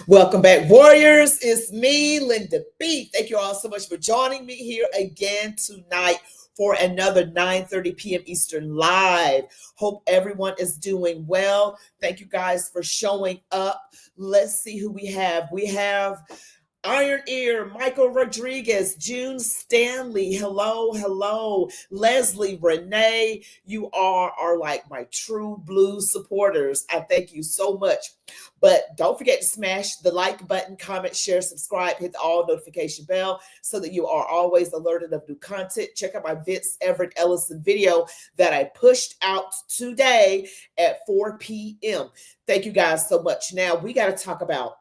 Welcome back, Warriors. It's me, Linda B. Thank you all so much for joining me here again tonight for another 9:30 p.m. Eastern live. Hope everyone is doing well. Thank you guys for showing up. Let's see who we have. We have Iron Ear, Michael Rodriguez, June Stanley, hello. Leslie, Renee, you are like my true blue supporters. I thank you so much. But don't forget to smash the like button, comment, share, subscribe, hit the all notification bell so that you are always alerted of new content. Check out my Vince Everett Ellison video that I pushed out today at 4 p.m. Thank you guys so much. Now we got to talk about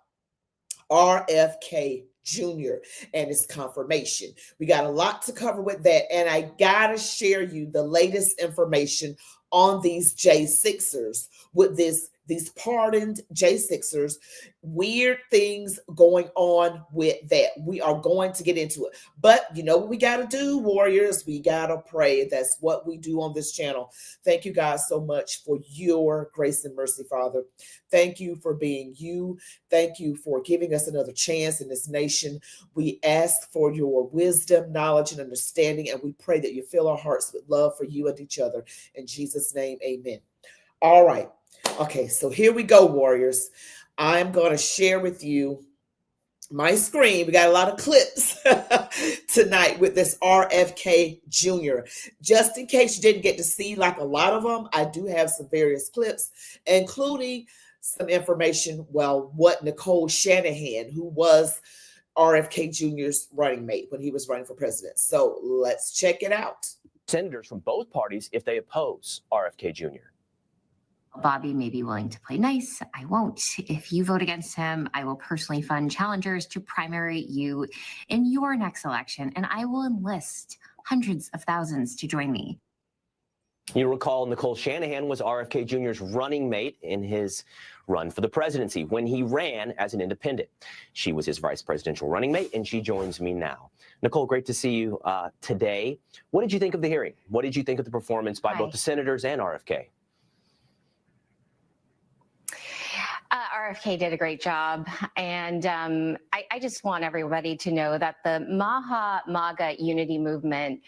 RFK Jr. and his confirmation. We got a lot to cover with that, and I gotta share you the latest information on these J6ers with these pardoned J6ers. Weird things going on with that. We are going to get into it. But you know what we got to do, Warriors? We got to pray. That's what we do on this channel. Thank you guys so much for your grace and mercy, Father. Thank you for being you. Thank you for giving us another chance in this nation. We ask for your wisdom, knowledge, and understanding, and we pray that you fill our hearts with love for you and each other. In Jesus' name, amen. All right. Okay, so here we go, Warriors. I'm going to share with you my screen. We got a lot of clips tonight with this RFK Jr. Just in case you didn't get to see like a lot of them, I do have some various clips, including some information, well, what Nicole Shanahan, who was RFK Jr.'s running mate when he was running for president. So let's check it out. Senators from both parties if they oppose RFK Jr. Bobby may be willing to play nice. I won't. If you vote against him, I will personally fund challengers to primary you in your next election, and I will enlist hundreds of thousands to join me. You recall Nicole Shanahan was RFK Jr.'s running mate in his run for the presidency when he ran as an independent. She was his vice presidential running mate, and she joins me now. Nicole, great to see you today. What did you think of the hearing? What did you think of the performance by both the senators and RFK? RFK did a great job, and I just want everybody to know that the MAGA unity movement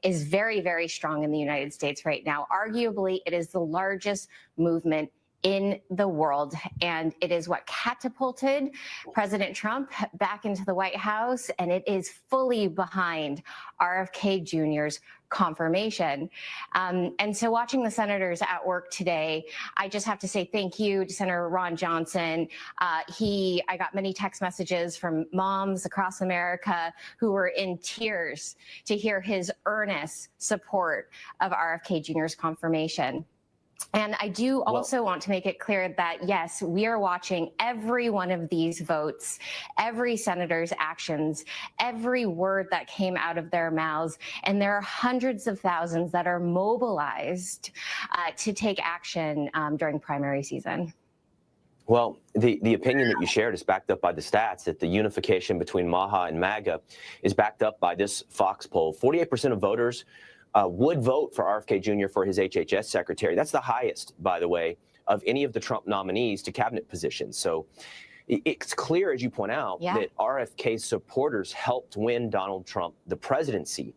is very, very strong in the United States right now. Arguably, it is the largest movement in the world, and it is what catapulted President Trump back into the White House, and it is fully behind RFK Jr.'s confirmation. And so watching the senators at work today, I just have to say thank you to Senator Ron Johnson. I got many text messages from moms across America who were in tears to hear his earnest support of RFK Jr.'s confirmation. And I do also want to make it clear that, yes, we are watching every one of these votes, every senator's actions, every word that came out of their mouths. And there are hundreds of thousands that are mobilized to take action during primary season. Well, the opinion that you shared is backed up by the stats that the unification between MAHA and MAGA is backed up by this Fox poll. 48% of voters would vote for RFK Jr. for his HHS secretary. That's the highest, by the way, of any of the Trump nominees to cabinet positions. So it's clear, as you point out, that RFK's supporters helped win Donald Trump the presidency.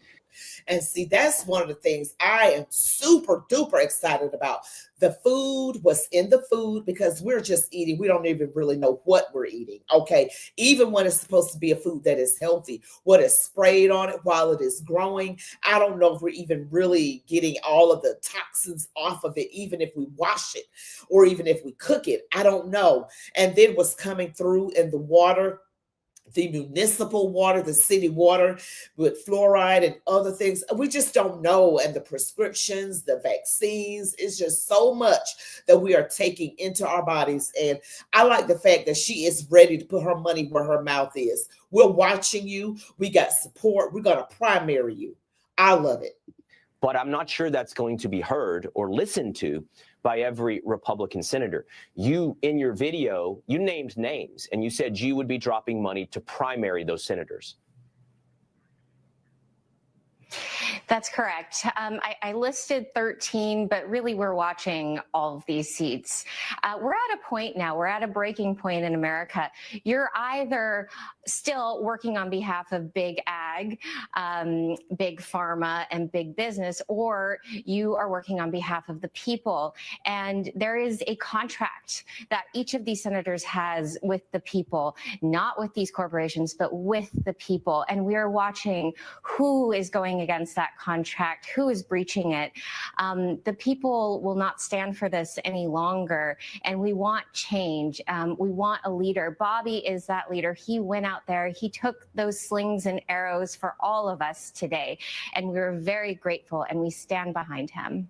And see, that's one of the things I am super duper excited about. The food was in the food because we're just eating. We don't even really know what we're eating. Okay. Even when it's supposed to be a food that is healthy, what is sprayed on it while it is growing. I don't know if we're even really getting all of the toxins off of it, even if we wash it or even if we cook it. I don't know. And then what's coming through in the water, the municipal water, the city water with fluoride and other things. We just don't know. And the prescriptions, the vaccines, it's just so much that we are taking into our bodies. And I like the fact that she is ready to put her money where her mouth is. We're watching you. We got support. We're going to primary you. I love it. But I'm not sure that's going to be heard or listened to by every Republican senator. You, in your video, you named names and you said you would be dropping money to primary those senators. That's correct. I listed 13, but really we're watching all of these seats. We're at a point now, we're at a breaking point in America. You're either still working on behalf of big ag, big pharma, and big business, or you are working on behalf of the people. And there is a contract that each of these senators has with the people, not with these corporations, but with the people. And we are watching who is going against that contract, who is breaching it. The people will not stand for this any longer, and we want change. We want a leader. Bobby is that leader. He went out there, he took those slings and arrows for all of us today, and we're very grateful, and we stand behind him.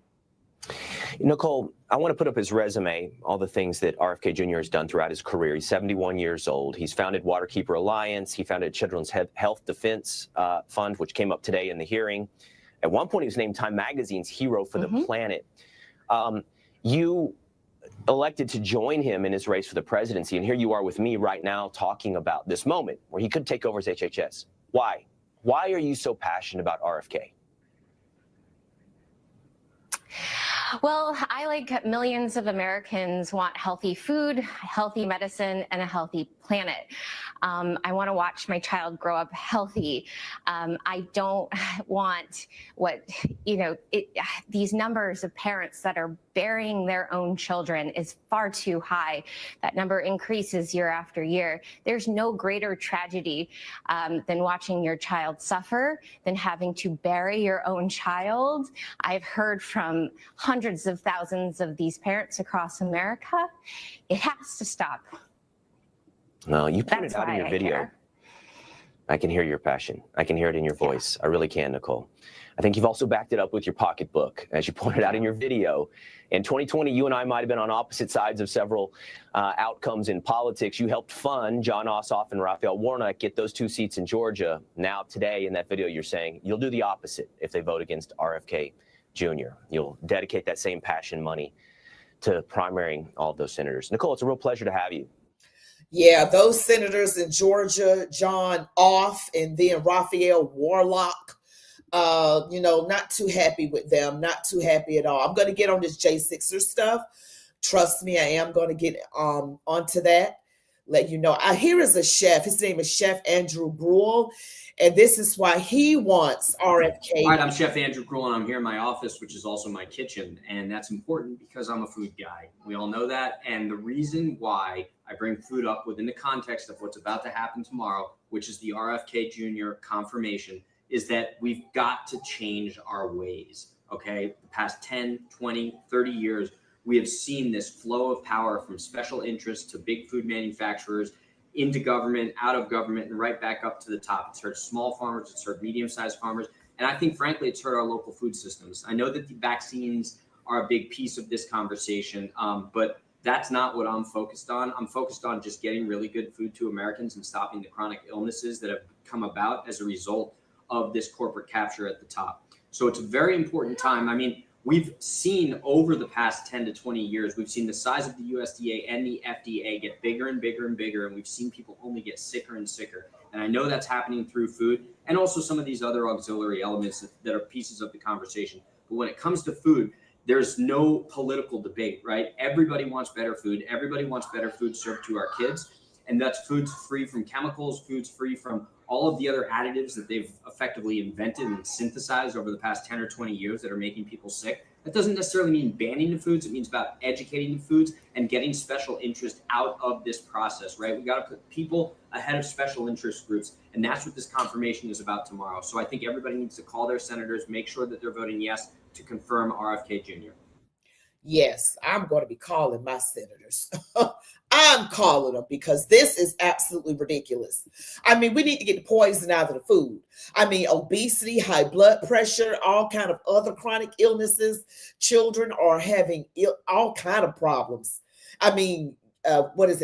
Nicole, I want to put up his resume, all the things that RFK Jr. has done throughout his career. He's 71 years old. He's founded Waterkeeper Alliance. He founded Children's Health Defense Fund, which came up today in the hearing. At one point, he was named Time Magazine's Hero for the Planet. You elected to join him in his race for the presidency, and here you are with me right now talking about this moment where he could take over as HHS. Why? Why are you so passionate about RFK? Well, I, like millions of Americans, want healthy food, healthy medicine, and a healthy planet. I want to watch my child grow up healthy. I don't want these numbers of parents that are burying their own children is far too high. That number increases year after year. There's no greater tragedy than watching your child suffer, than having to bury your own child. I've heard from hundreds of thousands of these parents across America. It has to stop. No, you put it out in your video. I can hear your passion. I can hear it in your voice. I really can, Nicole. I think you've also backed it up with your pocketbook, as you pointed out in your video. In 2020, you and I might have been on opposite sides of several outcomes in politics. You helped fund John Ossoff and Raphael Warnock get those 2 seats in Georgia. Now, today, in that video, you're saying you'll do the opposite if they vote against RFK Jr. You'll dedicate that same passion money to primarying all of those senators. Nicole, it's a real pleasure to have you. Yeah, those senators in Georgia, John Off and then Raphael Warnock, not too happy with them, not too happy at all. I'm going to get on this J6ers stuff. Trust me, I am going to get onto that. Let you know. Here is a chef. His name is Chef Andrew Gruel, and this is why he wants RFK. All right, I'm Chef Andrew Gruel, and I'm here in my office, which is also my kitchen, and that's important because I'm a food guy. We all know that, and the reason why I bring food up within the context of what's about to happen tomorrow, which is the RFK Jr. confirmation, is that we've got to change our ways, okay? The past 10, 20, 30 years, we have seen this flow of power from special interests to big food manufacturers into government, out of government, and right back up to the top. It's hurt small farmers, it's hurt medium-sized farmers, and I think, frankly, it's hurt our local food systems. I know that the vaccines are a big piece of this conversation, but that's not what I'm focused on. I'm focused on just getting really good food to Americans and stopping the chronic illnesses that have come about as a result of this corporate capture at the top. So it's a very important time. I mean, we've seen over the past 10 to 20 years, we've seen the size of the USDA and the FDA get bigger and bigger and bigger, and we've seen people only get sicker and sicker. And I know that's happening through food and also some of these other auxiliary elements that are pieces of the conversation. But when it comes to food, there's no political debate, right? Everybody wants better food. Everybody wants better food served to our kids. And that's foods free from chemicals, foods free from all of the other additives that they've effectively invented and synthesized over the past 10 or 20 years that are making people sick. That doesn't necessarily mean banning the foods. It means about educating the foods and getting special interest out of this process, right? We got to put people ahead of special interest groups. And that's what this confirmation is about tomorrow. So I think everybody needs to call their senators, make sure that they're voting yes to confirm RFK Jr. Yes, I'm going to be calling my senators. I'm calling them because this is absolutely ridiculous. I mean, we need to get the poison out of the food. I mean, obesity, high blood pressure, all kind of other chronic illnesses. Children are having all kind of problems. I mean,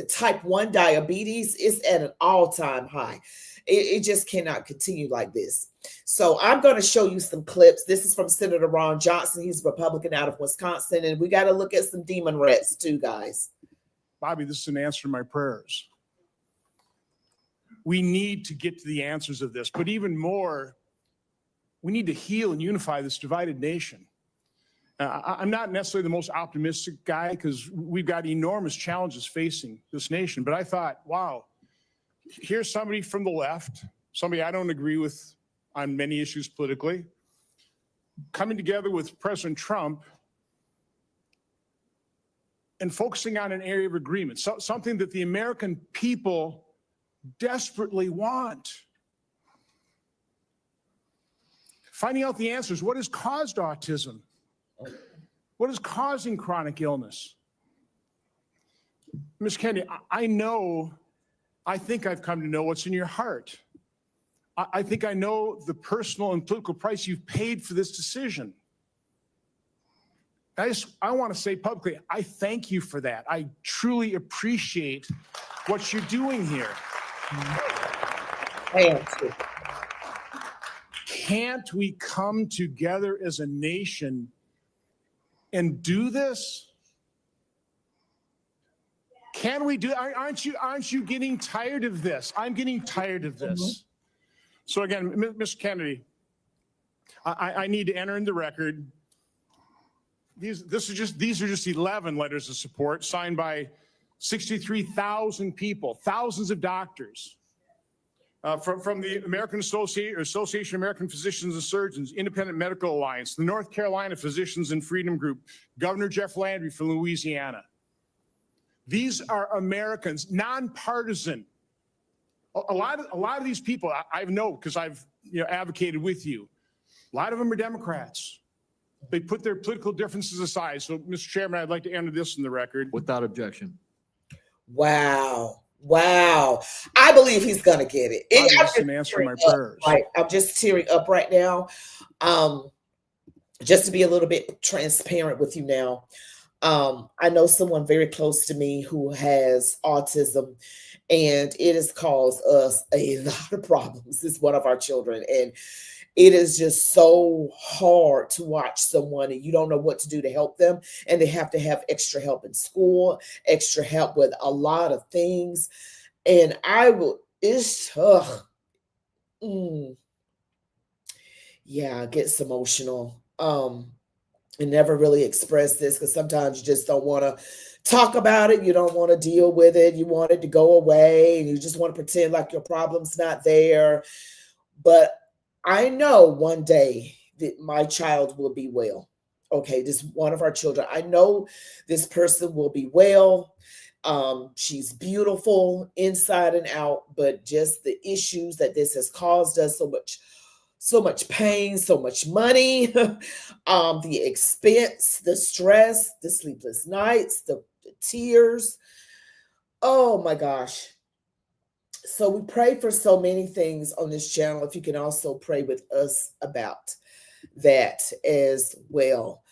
type 1 diabetes is at an all-time high. It just cannot continue like this. So I'm going to show you some clips. This is from Senator Ron Johnson. He's a Republican out of Wisconsin. And we got to look at some demon rats too, guys. Bobby, this is an answer to my prayers. We need to get to the answers of this. But even more, we need to heal and unify this divided nation. I'm not necessarily the most optimistic guy because we've got enormous challenges facing this nation. But I thought, wow, here's somebody from the left, somebody I don't agree with on many issues politically, coming together with President Trump and focusing on an area of agreement, something that the American people desperately want. Finding out the answers. What has caused autism? What is causing chronic illness? Ms. Kennedy, I think I've come to know what's in your heart. I think I know the personal and political price you've paid for this decision. I want to say publicly, I thank you for that. I truly appreciate what you're doing here. Thank you. Can't we come together as a nation and do this? Can we do? Aren't you getting tired of this? I'm getting tired of this. Mm-hmm. So again, Mr. Kennedy, I need to enter in the record. These are just 11 letters of support signed by 63,000 people, thousands of doctors. From the American Association of American Physicians and Surgeons, Independent Medical Alliance, the North Carolina Physicians and Freedom Group, Governor Jeff Landry from Louisiana. These are Americans, nonpartisan. A lot of these people I know because I've advocated with you. A lot of them are Democrats. They put their political differences aside. So, Mr. Chairman, I'd like to enter this in the record. Without objection. Wow. I believe he's going to get it. I'm just answering my prayers. Right. I'm just tearing up right now. Just to be a little bit transparent with you now. I know someone very close to me who has autism, and it has caused us a lot of problems. It's one of our children, and it is just so hard to watch someone and you don't know what to do to help them. And they have to have extra help in school, extra help with a lot of things. And it gets emotional. And never really express this because sometimes you just don't want to talk about it. You don't want to deal with it. You want it to go away and you just want to pretend like your problem's not there. But I know one day that my child will be well. Okay, this one of our children. I know this person will be well. She's beautiful inside and out, but just the issues that this has caused us so much pain, so much money, the expense, the stress, the sleepless nights, the tears. Oh my gosh. So we pray for so many things on this channel. If you can also pray with us about that as well.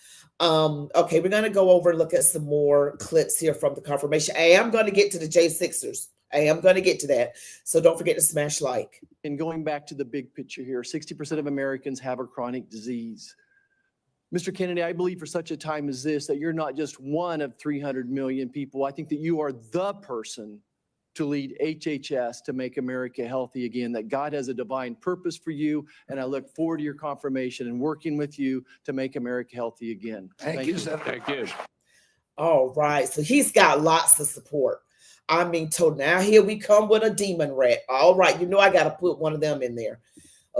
Okay, we're going to go over and look at some more clips here from the confirmation. I am going to get to the J6ers. I am going to get to that. So don't forget to smash like. And going back to the big picture here, 60% of Americans have a chronic disease. Mr. Kennedy, I believe for such a time as this, that you're not just one of 300 million people. I think that you are the person to lead HHS to make America healthy again, that God has a divine purpose for you. And I look forward to your confirmation and working with you to make America healthy again. Thank you, Senator. Thank you. All right. So he's got lots of support. I'm being told now here we come with a demon rat. All right. I got to put one of them in there.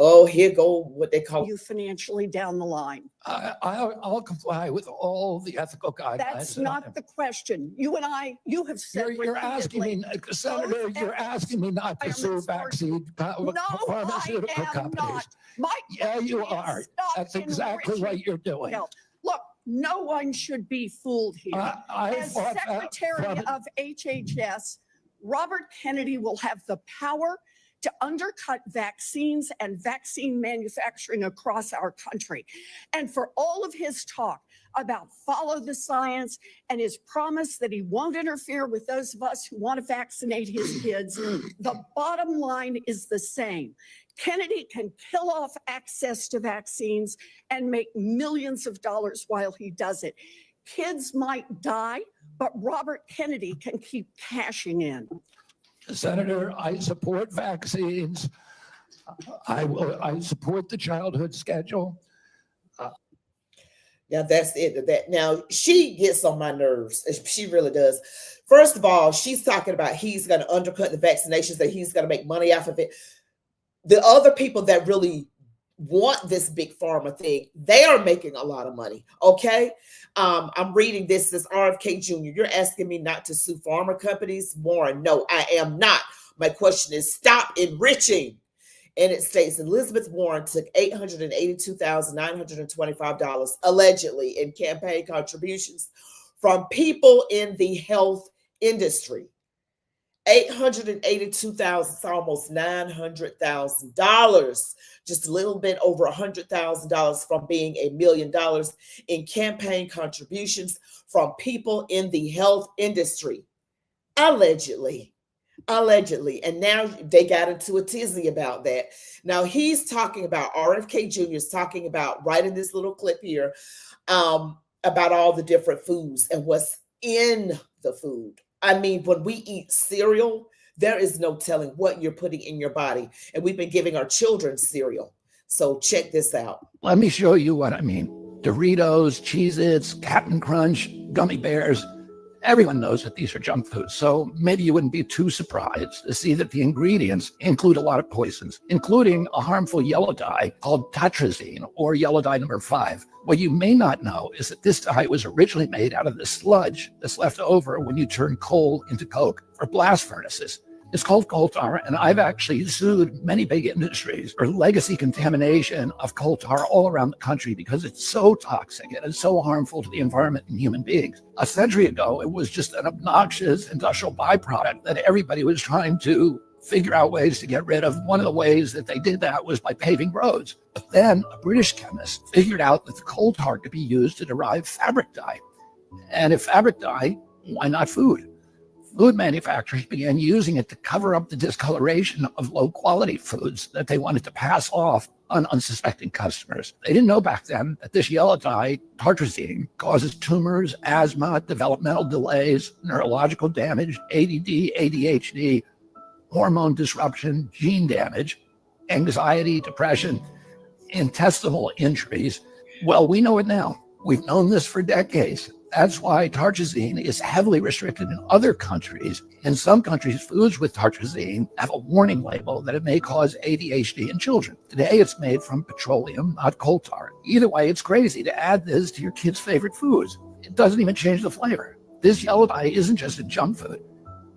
Oh, here go what they call you financially down the line. I'll comply with all the ethical guidelines. That's not the question. You have said You're asking me, Senator, you're asking me not to sue vaccine pharmaceutical companies. Yeah, you are. That's exactly what you're doing. Look, no one should be fooled here. As Secretary of HHS, Robert Kennedy will have the power to undercut vaccines and vaccine manufacturing across our country. And for all of his talk about follow the science and his promise that he won't interfere with those of us who want to vaccinate his kids, the bottom line is the same. Kennedy can kill off access to vaccines and make millions of dollars while he does it. Kids might die, but Robert Kennedy can keep cashing in. Senator, I support vaccines. I support the childhood schedule. Now that's it. That now she gets on my nerves. She really does. First of all, she's talking about he's going to undercut the vaccinations, that he's going to make money off of it. The other people that really want this big pharma thing, they are making a lot of money. Okay. I'm reading this as RFK Jr. You're asking me not to sue pharma companies. Warren, no, I am not. My question is stop enriching. And it states Elizabeth Warren took $882,925 allegedly in campaign contributions from people in the health industry. $882,000, it's almost $900,000, just a little bit over $100,000 from being $1 million in campaign contributions from people in the health industry. Allegedly. And now they got into a tizzy about that. Now he's talking about, RFK Jr. is talking about, right in this little clip here, about all the different foods and what's in the food. I mean, when we eat cereal, there is no telling what you're putting in your body. And we've been giving our children cereal. So check this out. Let me show you what I mean. Doritos, Cheez-Its, Captain Crunch, gummy bears. Everyone knows that these are junk foods, so maybe you wouldn't be too surprised to see that the ingredients include a lot of poisons, including a harmful yellow dye called tartrazine, or yellow dye number 5. What you may not know is that this dye was originally made out of the sludge that's left over when you turn coal into coke for blast furnaces. It's called coal tar, and I've actually sued many big industries for legacy contamination of coal tar all around the country because it's so toxic and it's so harmful to the environment and human beings. A century ago, it was just an obnoxious industrial byproduct that everybody was trying to figure out ways to get rid of. One of the ways that they did that was by paving roads. But then a British chemist figured out that the coal tar could be used to derive fabric dye. And if fabric dye, why not food? Food manufacturers began using it to cover up the discoloration of low-quality foods that they wanted to pass off on unsuspecting customers. They didn't know back then that this yellow dye, tartrazine, causes tumors, asthma, developmental delays, neurological damage, ADD, ADHD, hormone disruption, gene damage, anxiety, depression, intestinal injuries. Well, we know it now. We've known this for decades. That's why tartrazine is heavily restricted in other countries. In some countries, foods with tartrazine have a warning label that it may cause ADHD in children. Today, it's made from petroleum, not coal tar. Either way, it's crazy to add this to your kids' favorite foods. It doesn't even change the flavor. This yellow dye isn't just a junk food.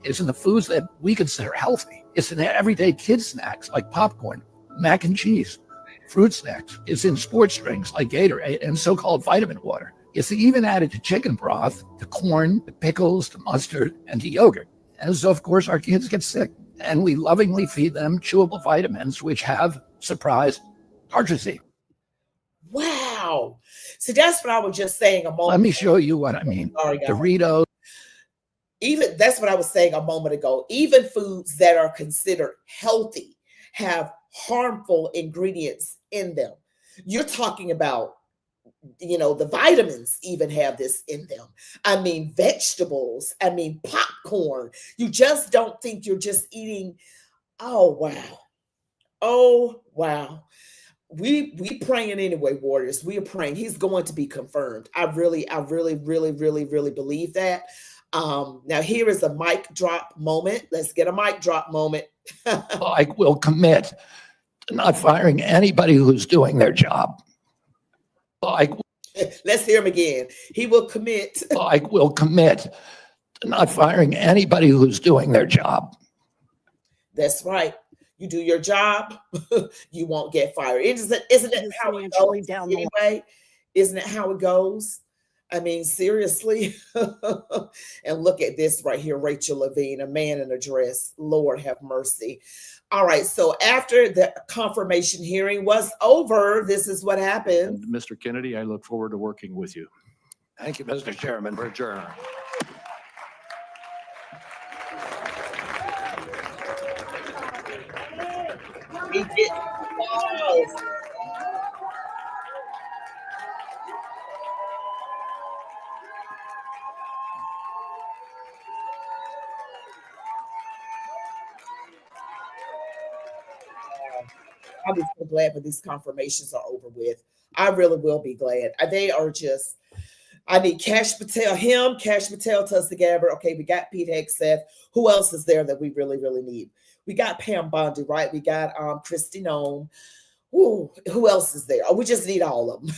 It's in the foods that we consider healthy. It's in everyday kid snacks like popcorn, mac and cheese, fruit snacks. It's in sports drinks like Gatorade and so-called vitamin water. It's even added to chicken broth, to corn, to pickles, to mustard, and to yogurt. And so, of course, our kids get sick. And we lovingly feed them chewable vitamins, which have, surprise, tartrazine. Wow. See, that's what I was just saying a moment ago. Let me show you what I mean. Sorry, guys. Doritos. Even that's what I was saying a moment ago. Even foods that are considered healthy have harmful ingredients in them. You're talking about, the vitamins even have this in them. I mean, vegetables, popcorn. You just don't think you're just eating. Oh, wow. We praying anyway, warriors. We are praying. He's going to be confirmed. I really believe that. Now here is a mic drop moment. Let's get a mic drop moment. I will commit to not firing anybody who's doing their job. Let's hear him again. He will commit. I will commit to not firing anybody who's doing their job. That's right. You do your job, you won't get fired. Isn't it how it goes anyway? Isn't it how it goes? I mean, seriously. And look at this right here, Rachel Levine, a man in a dress. Lord have mercy. All right. So after the confirmation hearing was over, this is what happened. And Mr. Kennedy, I look forward to working with you. Thank you, Mr. Chairman. We're adjourned. He did. Yes. I'll be so glad when these confirmations are over with. I really will be glad. They are just, I need Cash Patel, Tulsi Gabbard. Okay, we got Pete Hegseth. Who else is there that we really, really need? We got Pam Bondi, right? We got Kristi Noem. Ooh, who else is there? Oh, we just need all of them.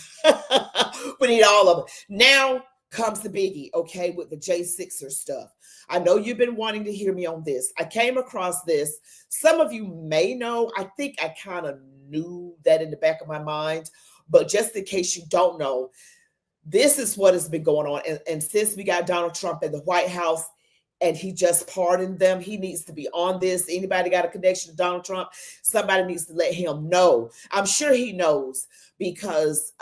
We need all of them. Now comes the biggie, okay, with the J6er stuff. I know you've been wanting to hear me on this. I came across this. Some of you may know, I think I kind of knew that in the back of my mind, but just in case you don't know, this is what has been going on. And since we got Donald Trump in the White House and he just pardoned them, he needs to be on this. Anybody got a connection to Donald Trump? Somebody needs to let him know. I'm sure he knows because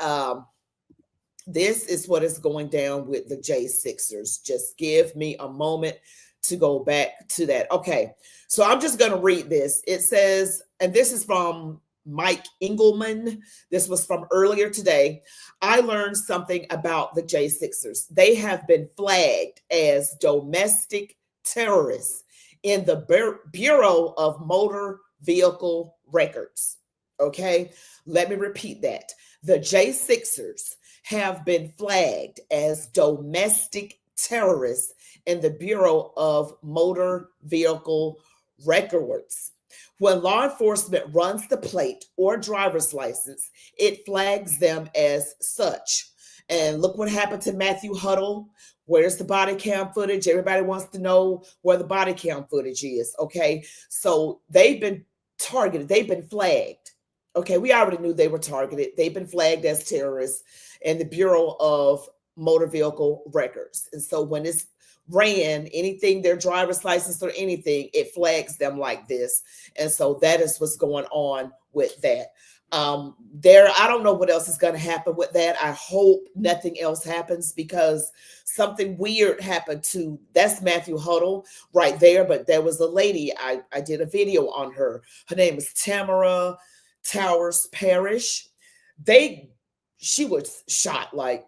this is what is going down with the J6ers. Just give me a moment to go back to that. Okay, so I'm just going to read this. It says, and this is from Mike Engelman. This was from earlier today. I learned something about the J6ers. They have been flagged as domestic terrorists in the Bureau of Motor Vehicle Records. Okay, let me repeat that. The J6ers have been flagged as domestic terrorists in the Bureau of Motor Vehicle Records. When law enforcement runs the plate or driver's license, it flags them as such. And look what happened to Matthew Huddle. Where's the body cam footage? Everybody wants to know where the body cam footage is. Okay, so they've been targeted. They've been flagged. Okay, we already knew they were targeted. They've been flagged as terrorists in the Bureau of Motor Vehicle Records. And so when it's ran anything, their driver's license or anything, it flags them like this. And so that is what's going on with that. I don't know what else is going to happen with that. I hope nothing else happens because something weird happened to, that's Matthew Huddle right there. But there was a lady, I did a video on her. Her name is Tamara Towers Parrish. She was shot, like,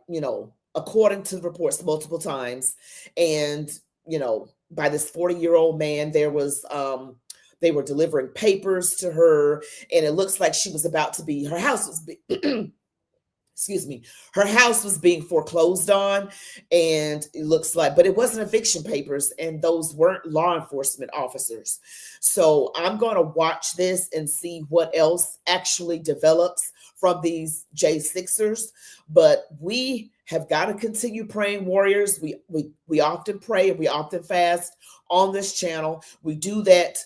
according to the reports, multiple times. And, by this 40-year-old man. There was, they were delivering papers to her, and it looks like she was about to be, her house was excuse me, her house was being foreclosed on, and it looks like, but it wasn't eviction papers, and those weren't law enforcement officers. So I'm going to watch this and see what else actually develops from these J6ers, but we have got to continue praying, warriors. We often pray and we often fast on this channel. We do that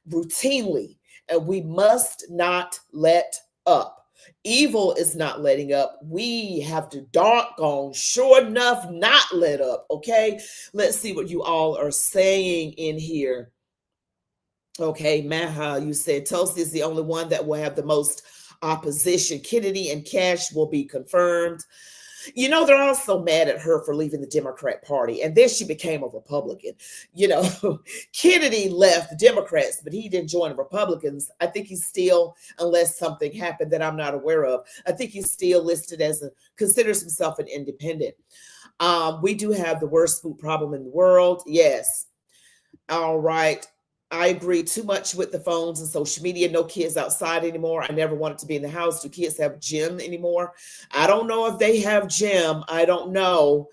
routinely, and we must not let up. Evil is not letting up. We have to doggone sure enough not let up. Okay, let's see what you all are saying in here. Okay, Maha, you said Tulsi is the only one that will have the most opposition. Kennedy and Cash will be confirmed. They're also mad at her for leaving the Democrat Party, and then she became a Republican. Kennedy left the Democrats, but he didn't join the Republicans. I think he's still, unless something happened that I'm not aware of, I think he's still listed as considers himself an independent. We do have the worst food problem in the world. Yes. All right. I agree too much with the phones and social media. No kids outside anymore. I never wanted to be in the house. Do kids have gym anymore? I don't know if they have gym. I don't know.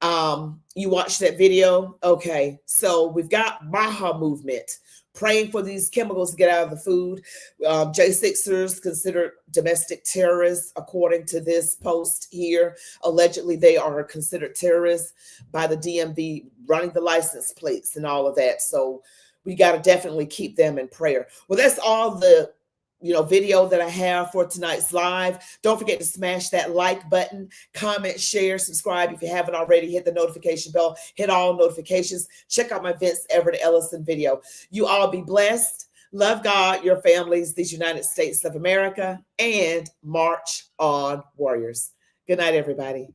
You watched that video? Okay. So we've got Maha movement praying for these chemicals to get out of the food. J6ers considered domestic terrorists, according to this post here. Allegedly, they are considered terrorists by the DMV, running the license plates and all of that. So we got to definitely keep them in prayer. Well, that's all the video that I have for tonight's live. Don't forget to smash that like button, comment, share, subscribe if you haven't already. Hit the notification bell, hit all notifications. Check out my Vince Everett Ellison video. You all be blessed. Love God, your families, these United States of America, and march on, warriors. Good night, everybody.